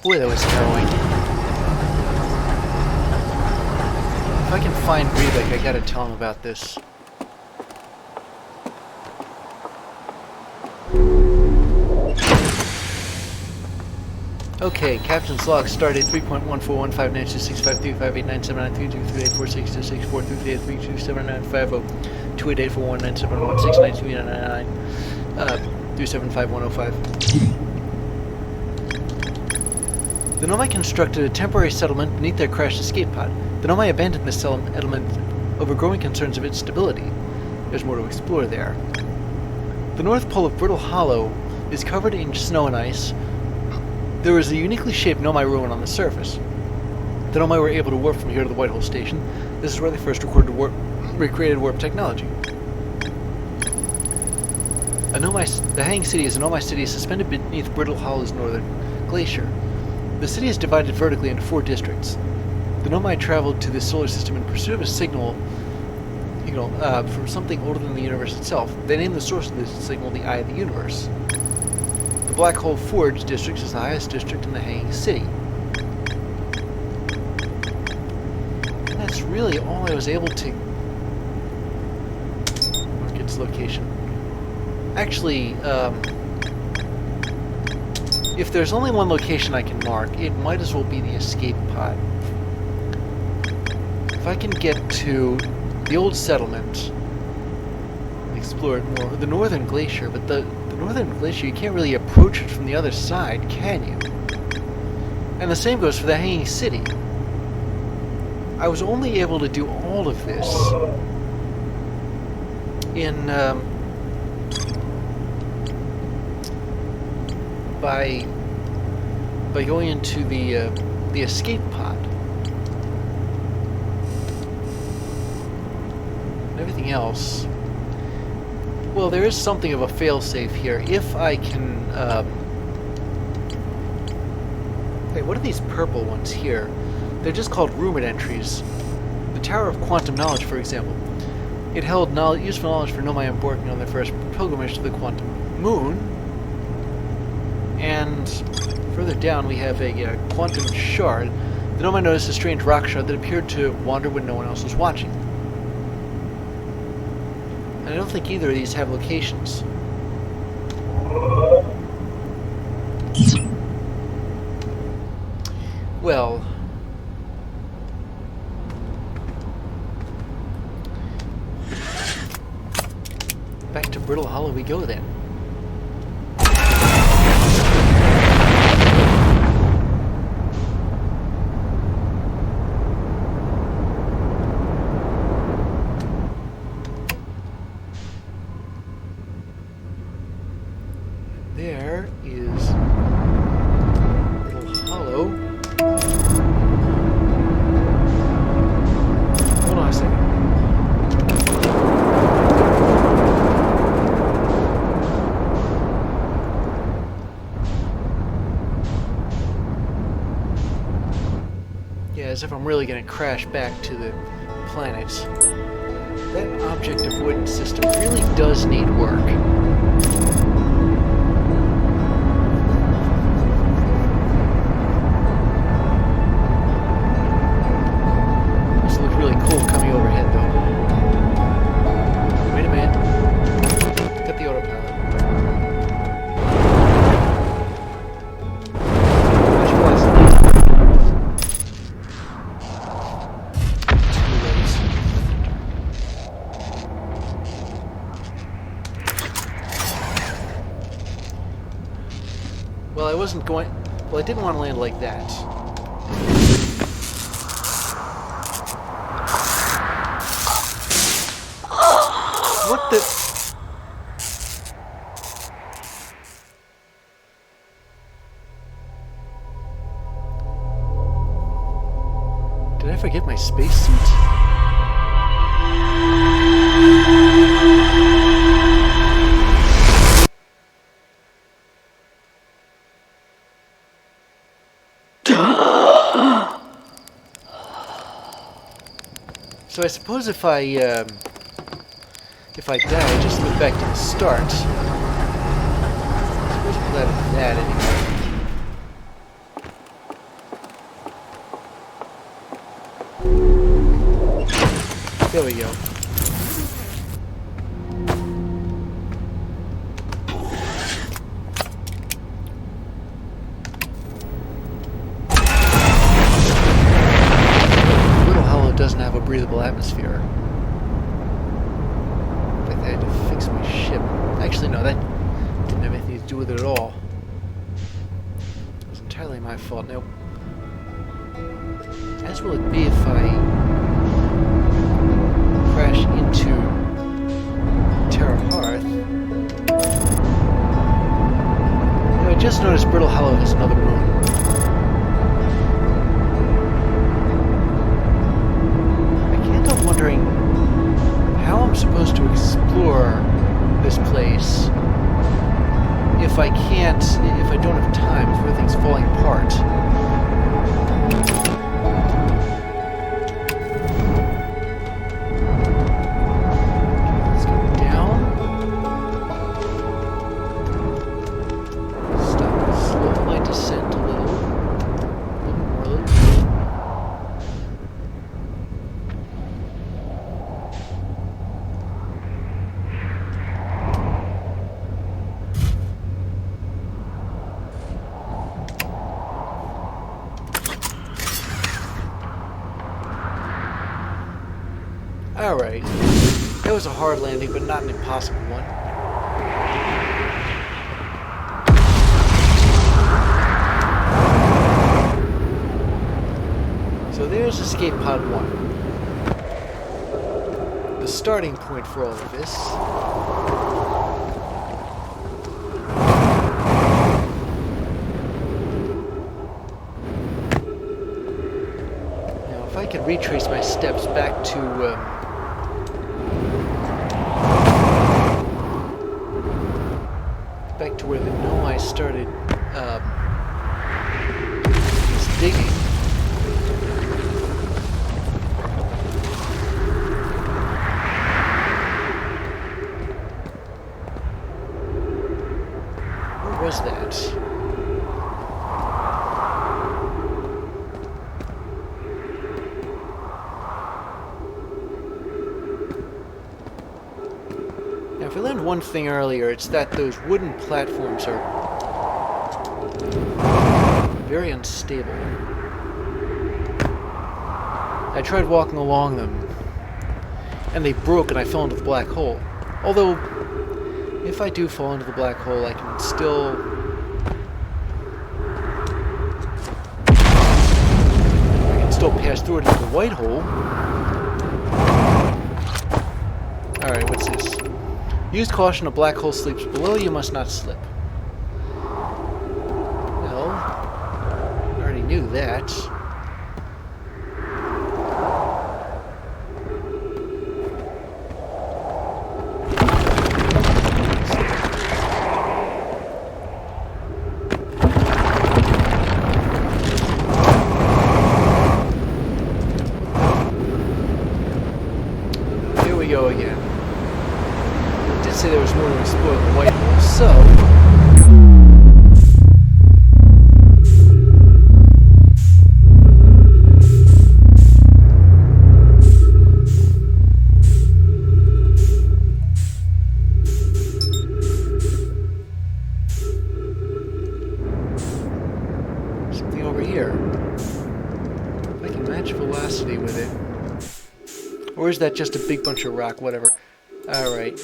Boy, that was harrowing. If I can find Rebek, I gotta tell him about this. Okay, Captain's log, stardate 3.1415966535897932384626423842795028841971692939 375-105. The Nomai constructed a temporary settlement beneath their crashed escape pod. The Nomai abandoned this settlement over growing concerns of its stability. There's more to explore there. The north pole of Brittle Hollow is covered in snow and ice. There is a uniquely shaped Nomai ruin on the surface. The Nomai were able to warp from here to the Whitehole Station. This is where they first recreated warp technology. The Hanging City is a Nomai city suspended beneath Brittle Hollow's northern glacier. The city is divided vertically into 4 districts. The Nomai traveled to the solar system in pursuit of a signal from something older than the universe itself. They named the source of this signal the Eye of the Universe. The Black Hole Forge district is the highest district in the Hanging City. And that's really all I was able to mark its location. Actually, if there's only one location I can mark, it might as well be the escape pod. If I can get to the old settlement and explore it more, the northern glacier, but the northern glacier, you can't really approach it from the other side, can you? And the same goes for the Hanging City. I was only able to do all of this in by going into the escape pod. And everything else. Well, there is something of a failsafe here. If I can... Wait, what are these purple ones here? They're just called rumored entries. The Tower of Quantum Knowledge, for example. It held useful knowledge for Nomai embarking on their first pilgrimage to the Quantum Moon. And further down we have a Quantum Shard. The Nomai noticed a strange rock shard that appeared to wander when no one else was watching. And I don't think either of these have locations. Well... back to Brittle Hollow we go then. There is Brittle Hollow. Hold on a second. Yeah, as if I'm really going to crash back to the planet. That object avoidance system really does need work. Well, I wasn't going... Well, I didn't want to land like that. What the... Did I forget my spacesuit? So I suppose if I die, I just look back to the start. I suppose I'm glad of that anyway. There we go. Little Hollow doesn't have a breathable atmosphere. In fact, I had to fix my ship. Actually, no, that didn't have anything to do with it at all. It was entirely my fault. Nope. As will it be if I crash into Terra Hearth? You know, I just noticed Brittle Hollow has another moon. I can't help wondering how I'm supposed to explore this place if I don't have time, if everything's falling apart. Alright. That was a hard landing, but not an impossible one. So there's escape pod 1. The starting point for all of this. Now, if I could retrace my steps back to where the gnome I started was digging. Where was that? Now, if I learned one thing earlier, it's that those wooden platforms are very unstable. I tried walking along them, and they broke and I fell into the black hole. Although, if I do fall into the black hole, I can still... pass through it into the white hole. Alright, what's this? Use caution, a black hole sleeps below, you must not slip. Well, I already knew that. Go again. I did say there was more to explore the white hole, so... something over here. If I can match velocity with it. Or is that just a big bunch of rock? Whatever. Alright.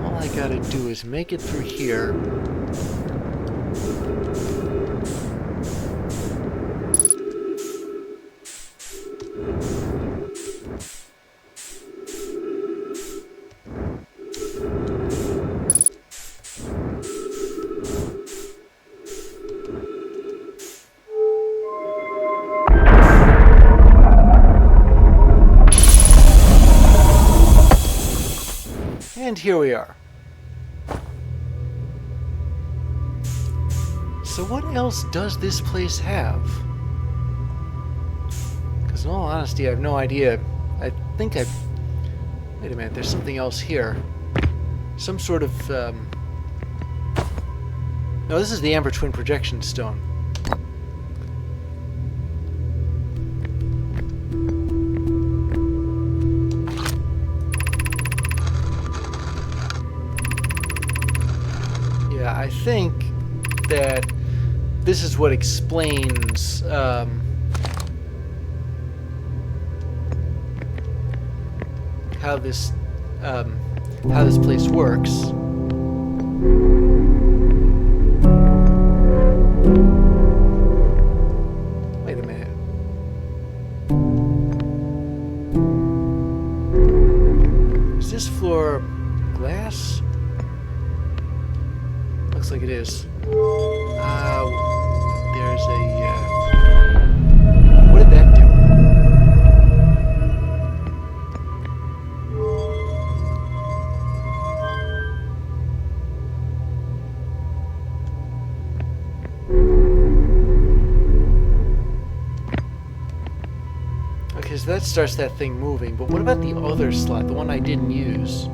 All I gotta do is make it through here. And here we are. So what else does this place have? Because in all honesty, I have no idea I think I... Wait a minute, there's something else here. Some sort of... No, this is the Amber Twin Projection Stone. Yeah, I think that this is what explains how this place works. Wait a minute. Is this floor glass? Looks like it is. There's a... what did that do? Okay, so that starts that thing moving, but what about the other slot, the one I didn't use?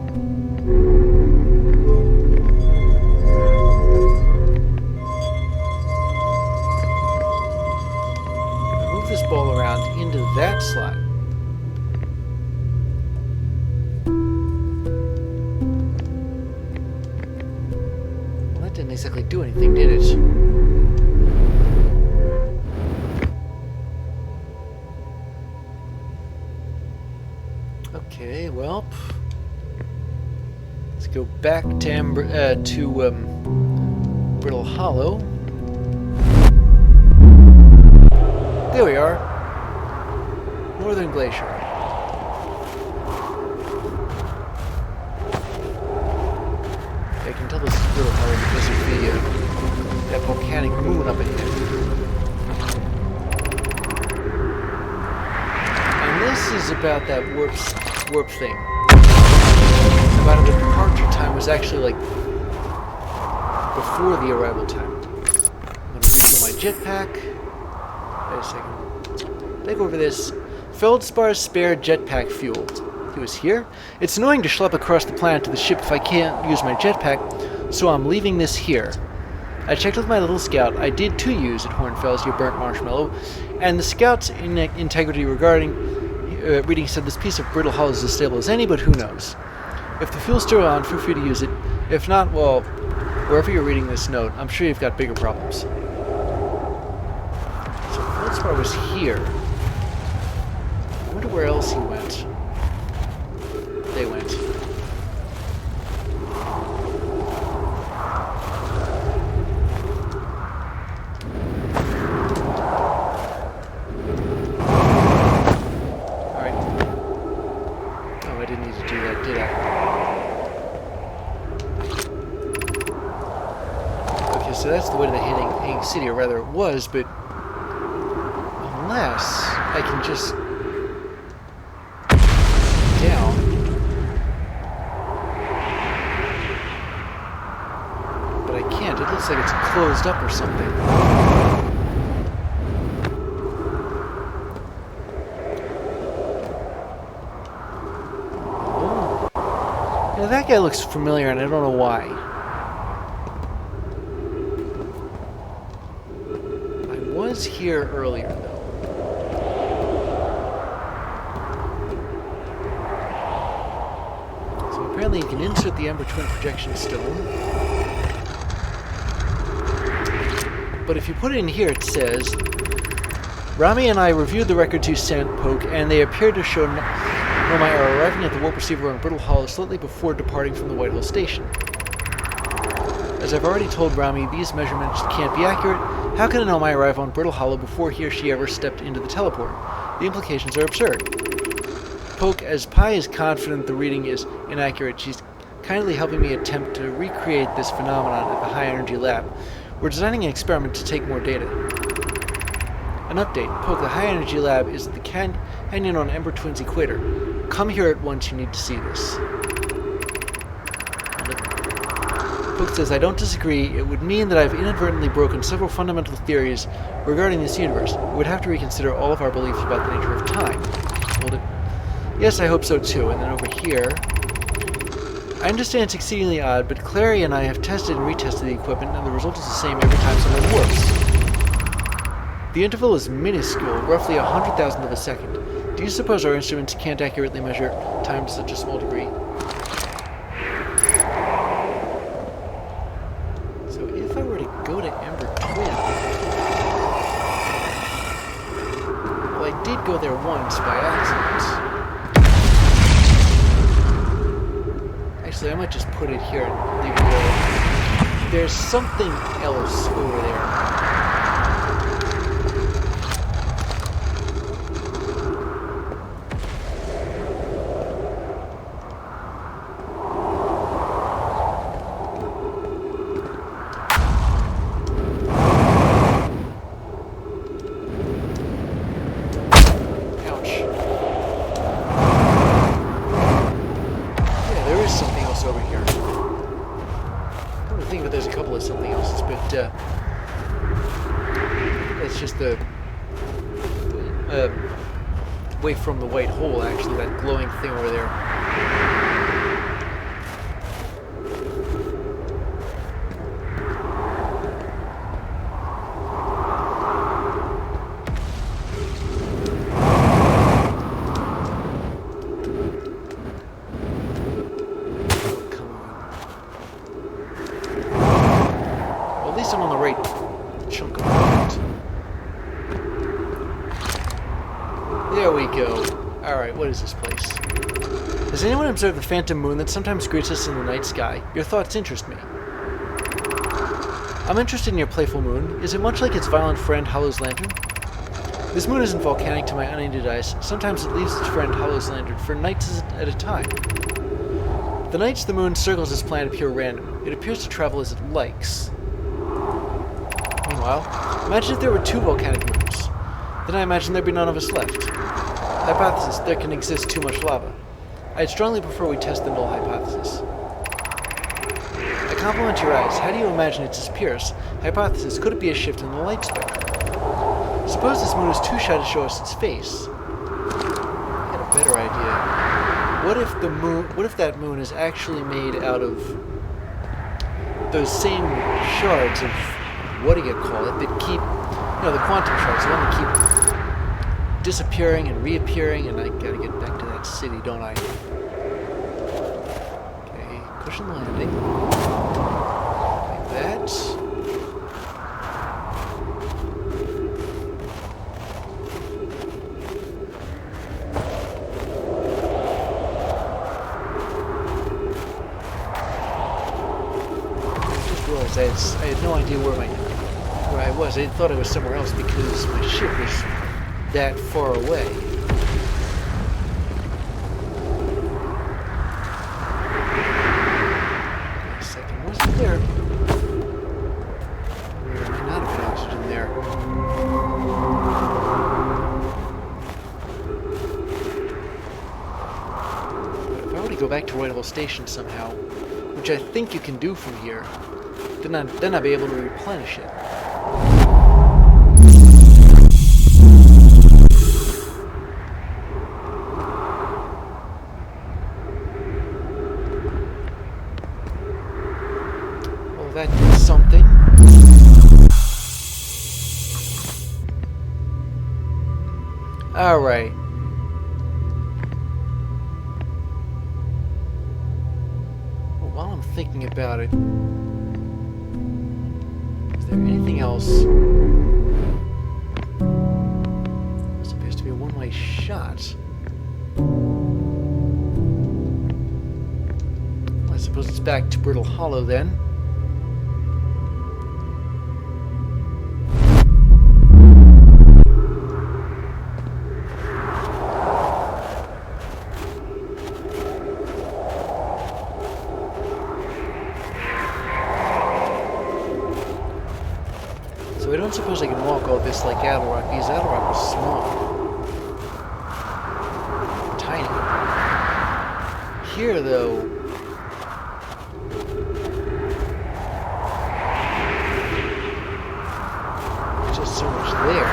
Ball around into that slot. Well, that didn't exactly do anything, did it? Okay, well, let's go back to Brittle Hollow. There we are. Northern Glacier. I can tell this is Brittle Hollow because of that volcanic moon up ahead. And this is about that warp thing. About the departure time was actually like before the arrival time. I'm going to refill my jetpack. Wait a second. Take over this. Feldspar's spare jetpack fueled. He was here? It's annoying to schlep across the planet to the ship if I can't use my jetpack, so I'm leaving this here. I checked with my little scout. I did too use at Hornfels, you burnt marshmallow, and the scout's integrity regarding reading said this piece of Brittle Hollow is as stable as any, but who knows. If the fuel's still on, feel free to use it. If not, well, wherever you're reading this note, I'm sure you've got bigger problems. Feldspar was here. I wonder where else he went. They went. Alright. Oh, I didn't need to do that, did I? Okay, so that's the way to the hanging city, or rather it was, but unless I can just down. But I can't. It looks like it's closed up or something. Oh. Yeah, that guy looks familiar and I don't know why. I was here earlier though. Apparently you can insert the Amber Twin Projection Stone. But if you put it in here, it says, Rami and I reviewed the records you sent, Poke, and they appear to show Nomai are arriving at the warp receiver on Brittle Hollow slightly before departing from the Whitehall Station. As I've already told Rami, these measurements can't be accurate. How can a Nomai arrive on Brittle Hollow before he or she ever stepped into the teleport? The implications are absurd. Poke, as Pi is confident the reading is inaccurate, she's kindly helping me attempt to recreate this phenomenon at the High Energy Lab. We're designing an experiment to take more data. An update. Poke, the High Energy Lab is at the canyon on Ember Twin's equator. Come here at once, you need to see this. Poke says, I don't disagree. It would mean that I've inadvertently broken several fundamental theories regarding this universe. We would have to reconsider all of our beliefs about the nature of time. Hold it. Yes, I hope so too. And then over here... I understand it's exceedingly odd, but Clary and I have tested and retested the equipment, and the result is the same every time something works. The interval is minuscule, roughly 100,000th of a second. Do you suppose our instruments can't accurately measure time to such a small degree? So if I were to go to Ember Twin... Well, I did go there once by accident. Actually, I might just put it here and leave it there. There's something else over there. It's just the away from the white hole, actually, that glowing thing over there. There we go. Alright, what is this place? Has anyone observed the phantom moon that sometimes greets us in the night sky? Your thoughts interest me. I'm interested in your playful moon. Is it much like its violent friend, Hollow's lantern? This moon isn't volcanic to my unaided eyes. Sometimes it leaves its friend, Hollow's lantern, for nights at a time. The nights the moon circles this planet appear random. It appears to travel as it likes. Meanwhile, imagine if there were 2 volcanic moons. Then I imagine there'd be none of us left. Hypothesis: there can exist too much lava. I'd strongly prefer we test the null hypothesis. I compliment your eyes. How do you imagine it disappears? Hypothesis: could it be a shift in the light spectrum? Suppose this moon is too shy to show us its face. I got a better idea. What if that moon is actually made out of those same shards of, what do you call it, that keep, the quantum shards, the one that keep disappearing and reappearing, and I gotta get back to that city, don't I? Okay, cushion landing. Like that. I had no idea where I was. I thought I was somewhere else because my ship was that far away. Wait a second, wasn't there? There may not have been oxygen there. But if I were to go back to Whitehall Station somehow, which I think you can do from here, then I'll be able to replenish it. Well, that did something. Alright. Well, while I'm thinking about it, is there anything else? This appears to be a one-way shot. Well, I suppose it's back to Brittle Hollow then. So I don't suppose I can walk all this like Adelrock, because Adelrock was small. Tiny. Here, though... there's just so much there.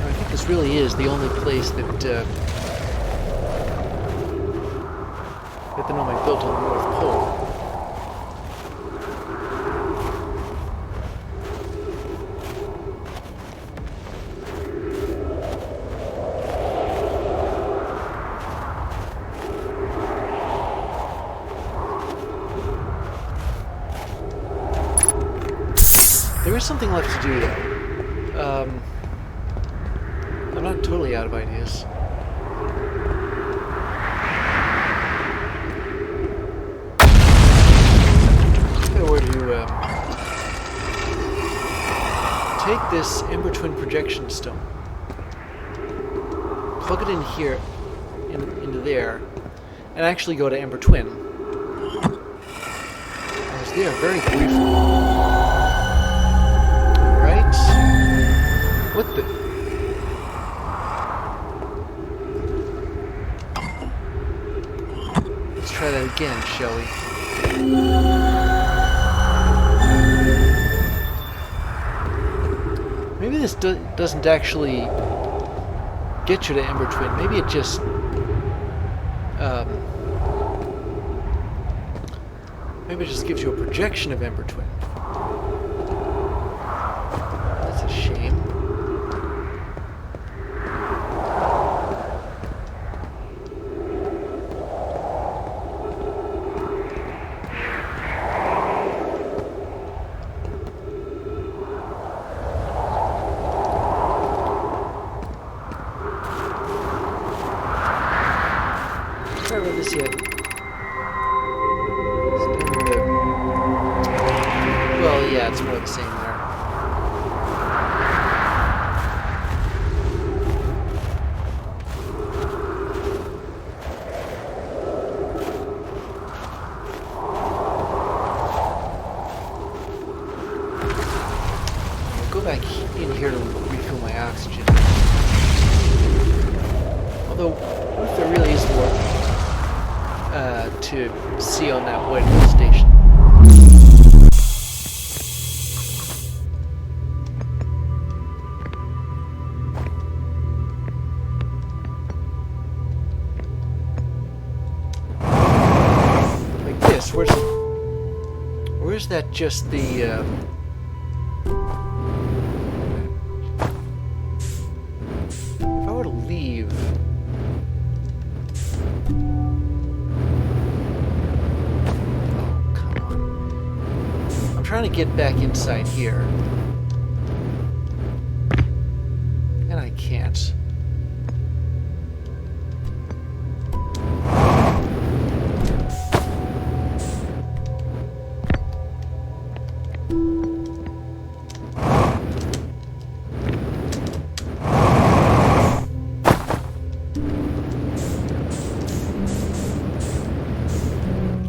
I think this this really is the only place that the Nomai built on the North Pole. There is something left to do, though. I'm not totally out of ideas. If I were to take this Ember Twin projection stone, plug it in here, into there, and actually go to Ember Twin. I was there very briefly. What the? Let's try that again, shall we? Maybe this doesn't actually get you to Ember Twin. Maybe it just maybe it just gives you a projection of Ember Twin. That's a shame. This yet. Well, yeah, it's more of the same there. I'll go back in here to refill my oxygen. Although, what if there really is more to see on that White Hole station? Like this, where's that just the if I were to leave, trying to get back inside here, and I can't.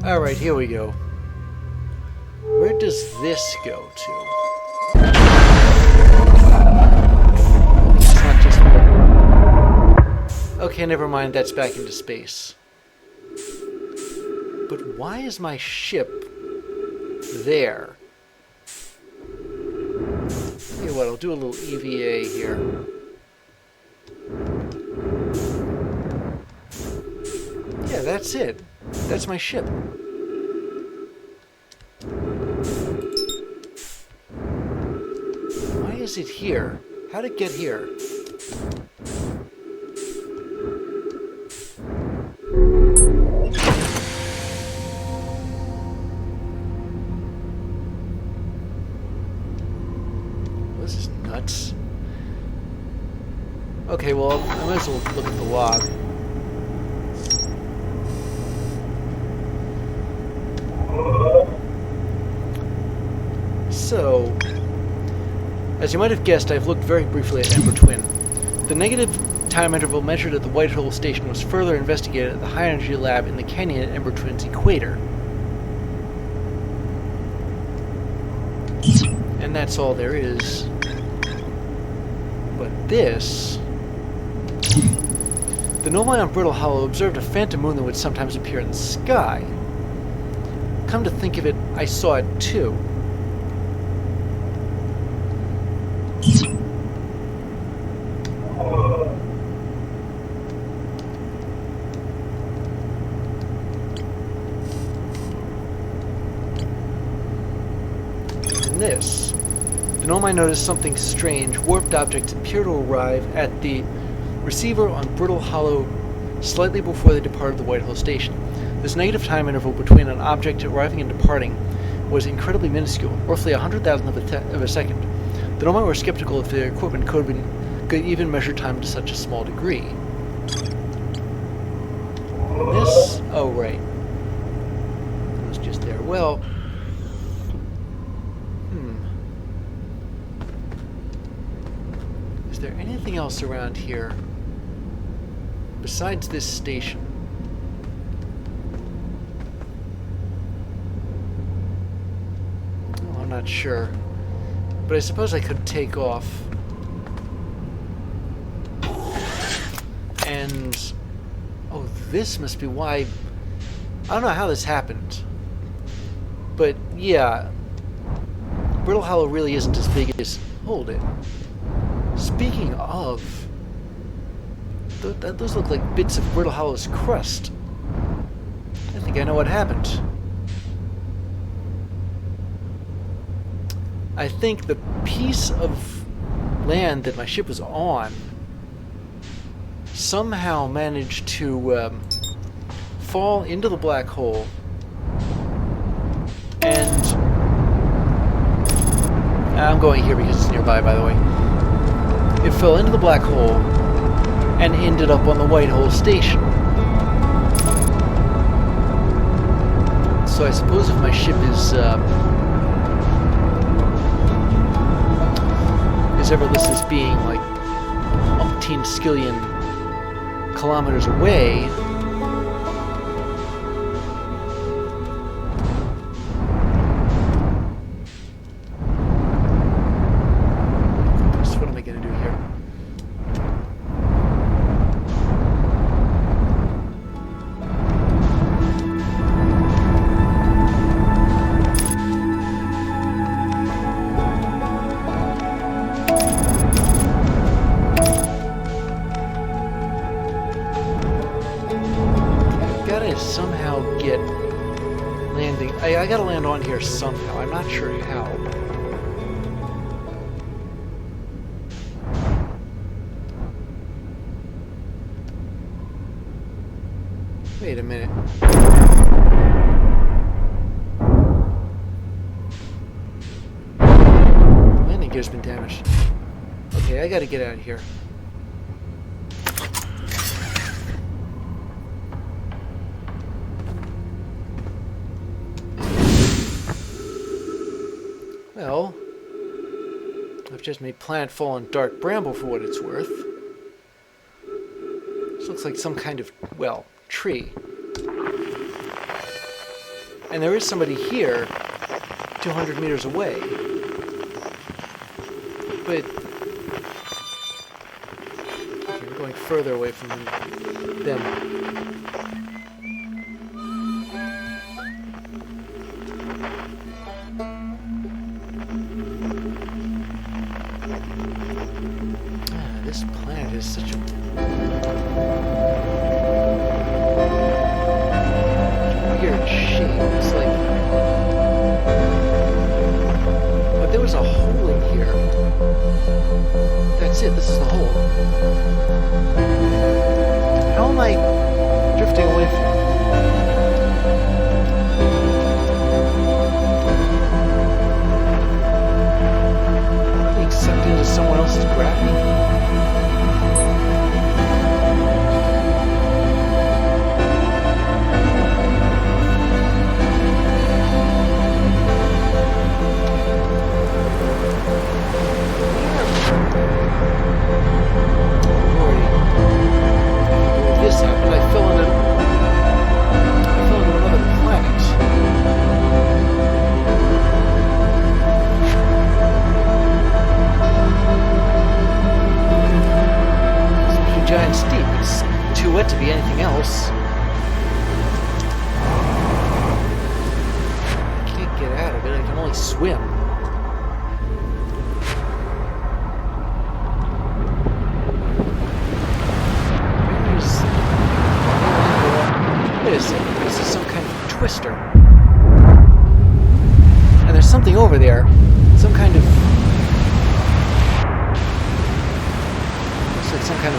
All right, here we go. Where does this go to? It's not just one. Okay, never mind, that's back into space. But why is my ship there? Tell you what, I'll do a little EVA here. Yeah, that's it. That's my ship. Why is it here? How'd it get here? This is nuts. Okay, well, I might as well look at the log. So, as you might have guessed, I've looked very briefly at Ember Twin. The negative time interval measured at the White Hole station was further investigated at the High Energy Lab in the canyon at Ember Twin's equator. And that's all there is. But this... The Nomai on Brittle Hollow observed a phantom moon that would sometimes appear in the sky. Come to think of it, I saw it too. The Nomai noticed something strange. Warped objects appear to arrive at the receiver on Brittle Hollow slightly before they departed the Whitehall station. This negative time interval between an object arriving and departing was incredibly minuscule, roughly 100,000th of a second. The Nomai were skeptical if their equipment could even measure time to such a small degree. This? Oh, right. It was just there. Well... Is there anything else around here besides this station? Oh, I'm not sure. But I suppose I could take off. And... Oh, this must be why... I don't know how this happened. But, yeah. Brittle Hollow really isn't as big as... Hold it. Speaking of... Those look like bits of Brittle Hollow's crust. I think I know what happened. I think the piece of land that my ship was on somehow managed to fall into the black hole, and I'm going here because it's nearby, by the way. It fell into the black hole and ended up on the Whitehall station. So I suppose if my ship is ever listed as being like umpteen skillion kilometers away, so what am I going to do here? Somehow get landing. I gotta land on here somehow. I'm not sure how. Wait a minute. Landing gear's been damaged. Okay, I gotta get out of here. Well, I've just made planetfall on dark bramble for what it's worth. This looks like some kind of, well, tree. And there is somebody here, 200 meters away. But okay, we're going further away from them. This planet is such a weird shape. It's like, but there was a hole in here. That's it. This is the hole. How am I drifting away from it? Am I being sucked into someone else's gravity? This happened. I fell into another planet. It's too giant steep. It's too wet to be anything else. I can't get out of it. I can only swim. This is some kind of twister. And there's something over there. Some kind of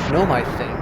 Know my thing.